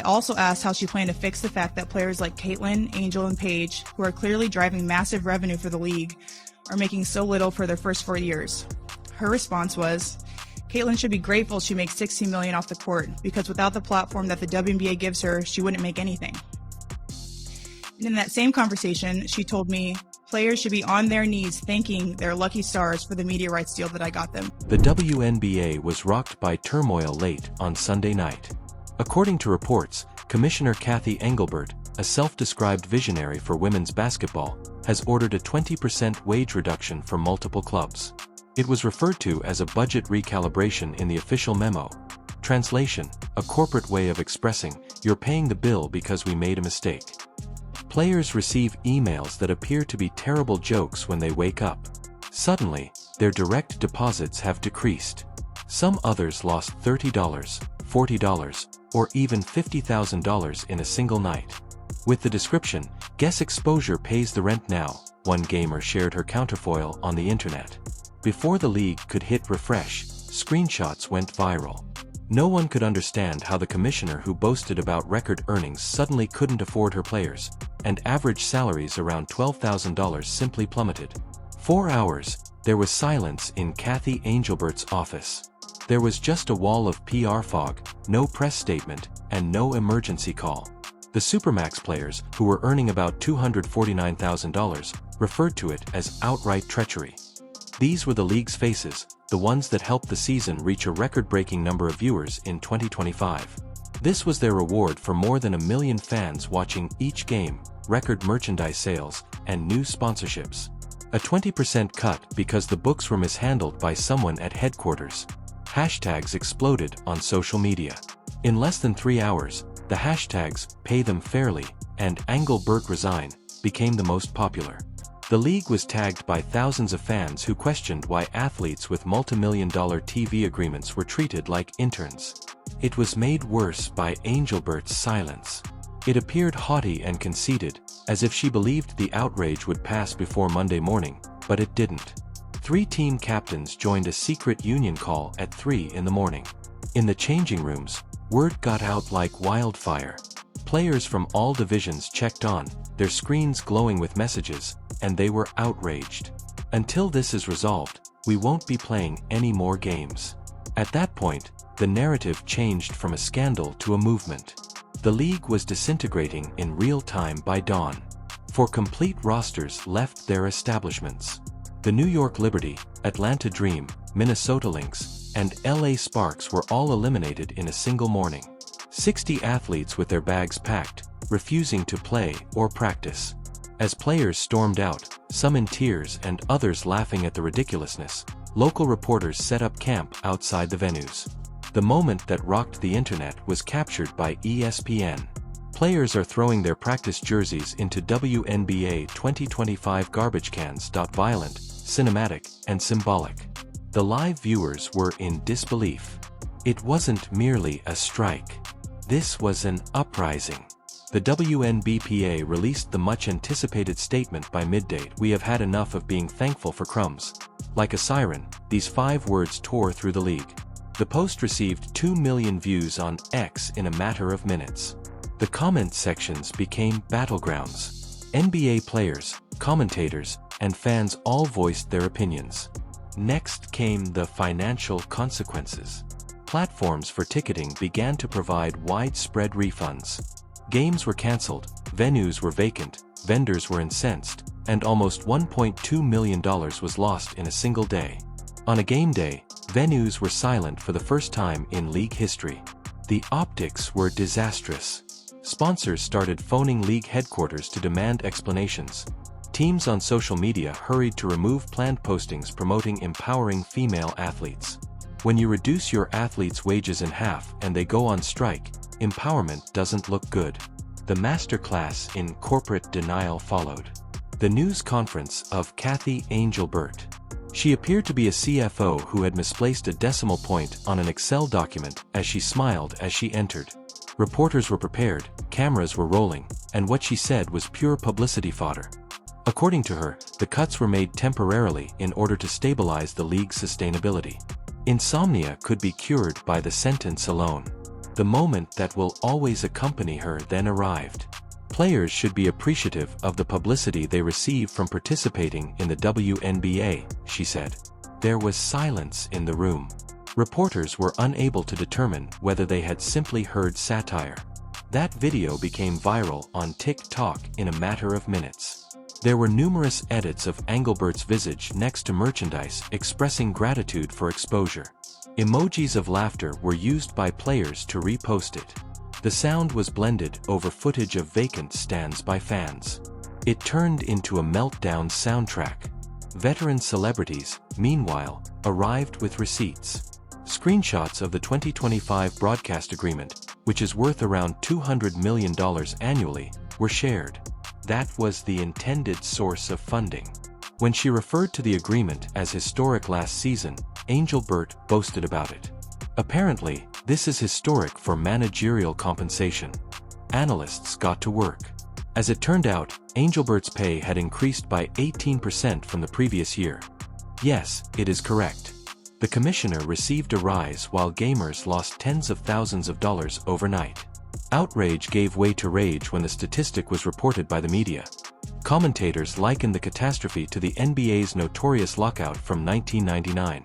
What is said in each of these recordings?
also asked how she planned to fix the fact that players like Caitlin, Angel, and Paige, who are clearly driving massive revenue for the league, are making so little for their first 4 years. Her response was, Caitlin should be grateful she makes $16 million off the court, because without the platform that the WNBA gives her, she wouldn't make anything. And in that same conversation, she told me, players should be on their knees thanking their lucky stars for the media rights deal that I got them. The WNBA was rocked by turmoil late on Sunday night. According to reports, Commissioner Cathy Engelbert, a self-described visionary for women's basketball, has ordered a 20% wage reduction for multiple clubs. It was referred to as a budget recalibration in the official memo. Translation: a corporate way of expressing, "You're paying the bill because we made a mistake." Players receive emails that appear to be terrible jokes when they wake up. Suddenly, their direct deposits have decreased. Some others lost $30, $40, or even $50,000 in a single night. With the description, "Guess exposure pays the rent now," one gamer shared her counterfoil on the internet. Before the league could hit refresh, screenshots went viral. No one could understand how the commissioner who boasted about record earnings suddenly couldn't afford her players, and average salaries around $12,000 simply plummeted. 4 hours, there was silence in Cathy Engelbert's office. There was just a wall of PR fog, no press statement, and no emergency call. The Supermax players, who were earning about $249,000, referred to it as outright treachery. These were the league's faces, the ones that helped the season reach a record-breaking number of viewers in 2025. This was their reward for more than 1 million fans watching each game, record merchandise sales, and new sponsorships. A 20% cut because the books were mishandled by someone at headquarters. Hashtags exploded on social media. In less than 3 hours, the hashtags "Pay Them Fairly" and "Engelbert Resign" became the most popular. The league was tagged by thousands of fans who questioned why athletes with multi-million-dollar TV agreements were treated like interns. It was made worse by Engelbert's silence. It appeared haughty and conceited, as if she believed the outrage would pass before Monday morning, but it didn't. 3 team captains joined a secret union call at 3 in the morning. In the changing rooms, word got out like wildfire. Players from all divisions checked on, their screens glowing with messages, and they were outraged. "Until this is resolved, we won't be playing any more games." At that point, the narrative changed from a scandal to a movement. The league was disintegrating in real time by dawn. 4 complete rosters left their establishments. The New York Liberty, Atlanta Dream, Minnesota Lynx, and LA Sparks were all eliminated in a single morning. 60 athletes with their bags packed, refusing to play or practice. As players stormed out, some in tears and others laughing at the ridiculousness, local reporters set up camp outside the venues. The moment that rocked the internet was captured by ESPN. Players are throwing their practice jerseys into WNBA 2025 garbage cans. Violent, cinematic, and symbolic. The live viewers were in disbelief. It wasn't merely a strike. This was an uprising. The WNBPA released the much-anticipated statement by midday: "We have had enough of being thankful for crumbs." Like a siren, these 5 words tore through the league. The post received 2 million views on X in a matter of minutes. The comment sections became battlegrounds. NBA players, commentators, and fans all voiced their opinions. Next came the financial consequences. Platforms for ticketing began to provide widespread refunds. Games were cancelled, venues were vacant, vendors were incensed, and almost $1.2 million was lost in a single day. On a game day, venues were silent for the first time in league history. The optics were disastrous. Sponsors started phoning league headquarters to demand explanations. Teams on social media hurried to remove planned postings promoting empowering female athletes. When you reduce your athletes' wages in half and they go on strike, empowerment doesn't look good. The masterclass in corporate denial followed. The news conference of Cathy Engelbert. She appeared to be a CFO who had misplaced a decimal point on an Excel document as she smiled as she entered. Reporters were prepared, cameras were rolling, and what she said was pure publicity fodder. According to her, the cuts were made temporarily in order to stabilize the league's sustainability. Insomnia could be cured by the sentence alone. The moment that will always accompany her then arrived. Players should be appreciative of the publicity they receive from participating in the WNBA, she said. There was silence in the room. Reporters were unable to determine whether they had simply heard satire. That video became viral on TikTok in a matter of minutes. There were numerous edits of Engelbert's visage next to merchandise expressing gratitude for exposure. Emojis of laughter were used by players to repost it. The sound was blended over footage of vacant stands by fans. It turned into a meltdown soundtrack. Veteran celebrities, meanwhile, arrived with receipts. Screenshots of the 2025 broadcast agreement, which is worth around $200 million annually, were shared. That was the intended source of funding. When she referred to the agreement as historic last season, Engelbert boasted about it. Apparently, this is historic for managerial compensation. Analysts got to work. As it turned out, Engelbert's pay had increased by 18% from the previous year. Yes, it is correct. The commissioner received a rise while gamers lost tens of thousands of dollars overnight. Outrage gave way to rage when the statistic was reported by the media. Commentators likened the catastrophe to the NBA's notorious lockout from 1999.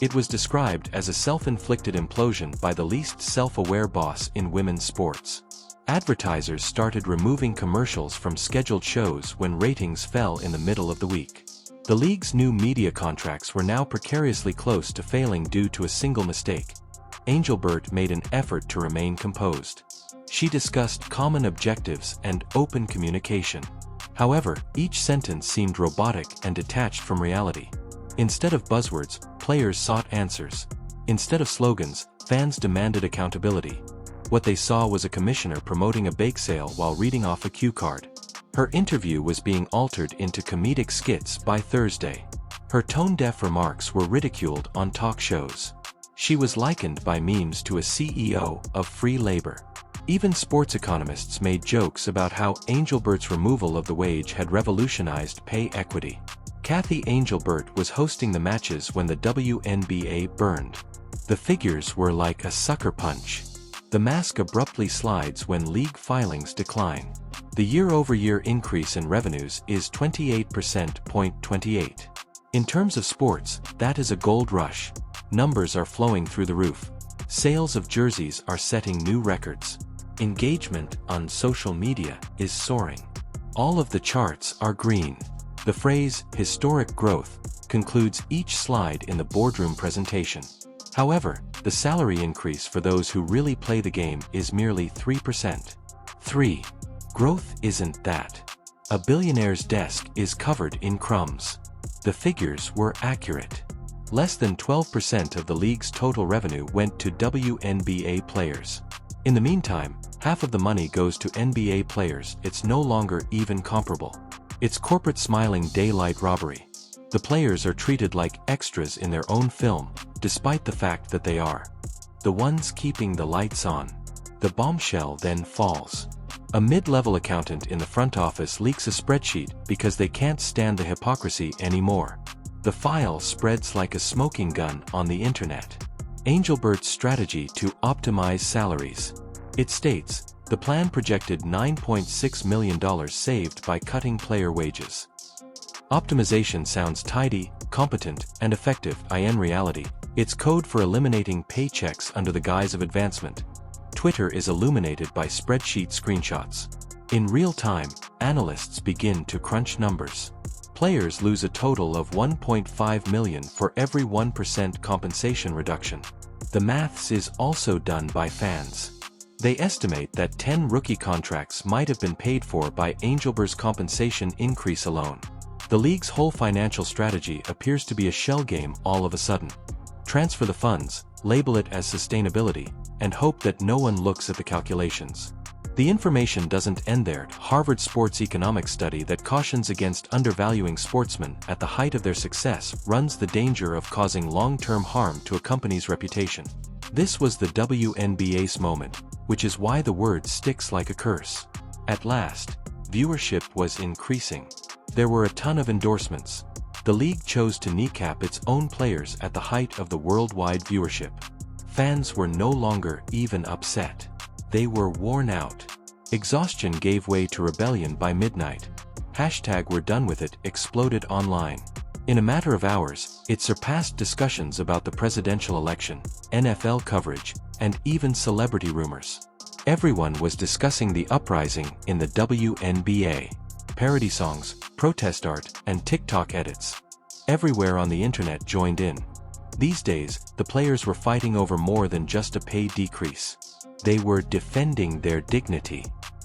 It was described as a self-inflicted implosion by the least self-aware boss in women's sports. Advertisers started removing commercials from scheduled shows when ratings fell in the middle of the week. The league's new media contracts were now precariously close to failing due to a single mistake. Engelbert made an effort to remain composed. She discussed common objectives and open communication. However, each sentence seemed robotic and detached from reality. Instead of buzzwords, players sought answers. Instead of slogans, fans demanded accountability. What they saw was a commissioner promoting a bake sale while reading off a cue card. Her interview was being altered into comedic skits by Thursday. Her tone-deaf remarks were ridiculed on talk shows. She was likened by memes to a CEO of free labor. Even sports economists made jokes about how Engelbert's removal of the wage had revolutionized pay equity. Cathy Engelbert was hosting the matches when the WNBA burned. The figures were like a sucker punch. The mask abruptly slides when league filings decline. The year-over-year increase in revenues is 28%. In terms of sports, that is a gold rush. Numbers are flowing through the roof. Sales of jerseys are setting new records. Engagement on social media is soaring. All of the charts are green. The phrase, historic growth, concludes each slide in the boardroom presentation. However, the salary increase for those who really play the game is merely 3%. 3. Growth isn't that. A billionaire's desk is covered in crumbs. The figures were accurate. Less than 12% of the league's total revenue went to WNBA players. In the meantime, half of the money goes to NBA players. It's no longer even comparable. It's corporate smiling daylight robbery. The players are treated like extras in their own film, despite the fact that they are the ones keeping the lights on. The bombshell then falls. A mid-level accountant in the front office leaks a spreadsheet because they can't stand the hypocrisy anymore. The file spreads like a smoking gun on the internet. Engelbert's strategy to optimize salaries. It states, the plan projected $9.6 million saved by cutting player wages. Optimization sounds tidy, competent, and effective. In reality, it's code for eliminating paychecks under the guise of advancement. Twitter is illuminated by spreadsheet screenshots. In real time, analysts begin to crunch numbers. Players lose a total of $1.5 million for every 1% compensation reduction. The maths is also done by fans. They estimate that 10 rookie contracts might have been paid for by Engelbert's compensation increase alone. The league's whole financial strategy appears to be a shell game all of a sudden. Transfer the funds, label it as sustainability, and hope that no one looks at the calculations. The information doesn't end there. Harvard sports economics study that cautions against undervaluing sportsmen at the height of their success runs the danger of causing long-term harm to a company's reputation. This was the WNBA's moment, which is why the word sticks like a curse. At last, viewership was increasing. There were a ton of endorsements. The league chose to kneecap its own players at the height of the worldwide viewership. fans were no longer even upset. They were worn out. Exhaustion gave way to rebellion by midnight. #we're done with it exploded online. In a matter of hours, it surpassed discussions about the presidential election, NFL coverage, and even celebrity rumors. Everyone was discussing the uprising in the WNBA. Parody songs, protest art, and TikTok edits. Everywhere on the internet joined in. These days, the players were fighting over more than just a pay decrease. They were defending their dignity.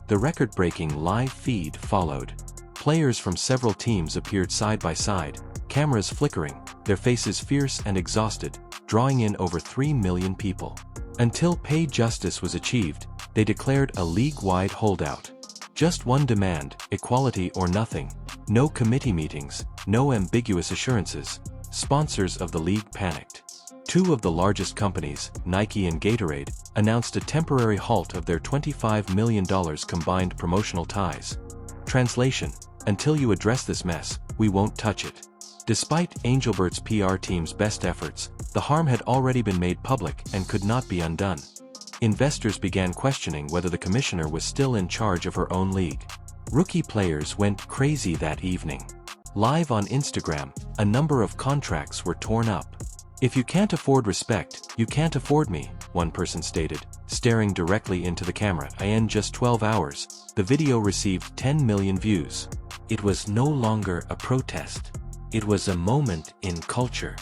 The record-breaking live feed followed. Players from several teams appeared side by side, cameras flickering, their faces fierce and exhausted, drawing in over 3 million people. Until pay justice was achieved, they declared a league-wide holdout. Just one demand, equality or nothing. No committee meetings, no ambiguous assurances. Sponsors of the league panicked. Two of the largest companies, Nike and Gatorade, announced a temporary halt of their $25 million combined promotional ties. Translation: until you address this mess, we won't touch it. Despite Engelbert's PR team's best efforts, the harm had already been made public and could not be undone. Investors began questioning whether the commissioner was still in charge of her own league. Rookie players went crazy that evening. Live on Instagram, a number of contracts were torn up. "If you can't afford respect, you can't afford me," one person stated, staring directly into the camera. In just 12 hours, the video received 10 million views. It was no longer a protest. It was a moment in culture.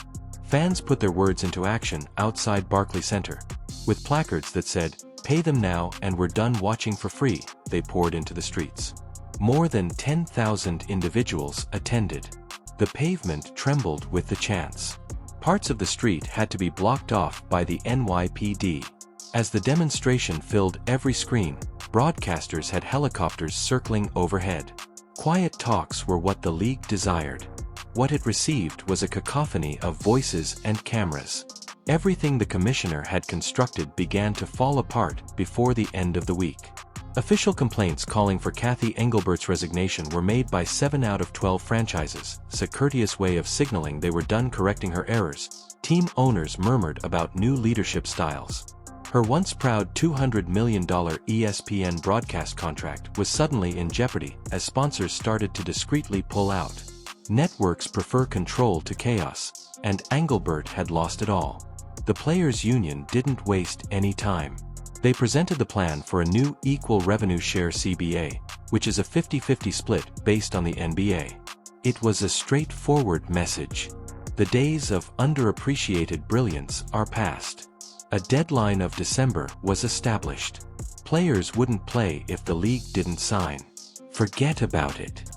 Fans put their words into action outside Barclays Center. With placards that said, "Pay them now and we're done watching for free," they poured into the streets. More than 10,000 individuals attended. The pavement trembled with the chants. Parts of the street had to be blocked off by the NYPD. As the demonstration filled every screen, broadcasters had helicopters circling overhead. Quiet talks were what the league desired. What it received was a cacophony of voices and cameras. Everything the commissioner had constructed began to fall apart before the end of the week. Official complaints calling for Cathy Engelbert's resignation were made by 7 out of 12 franchises, a courteous way of signaling they were done correcting her errors. Team owners murmured about new leadership styles. Her once proud $200 million ESPN broadcast contract was suddenly in jeopardy as sponsors started to discreetly pull out. Networks prefer control to chaos, and Engelbert had lost it all. The players' union didn't waste any time. They presented the plan for a new equal revenue share CBA, which is a 50-50 split based on the NBA. It was a straightforward message. The days of underappreciated brilliance are past. A deadline of December was established. Players wouldn't play if the league didn't sign. Forget about it.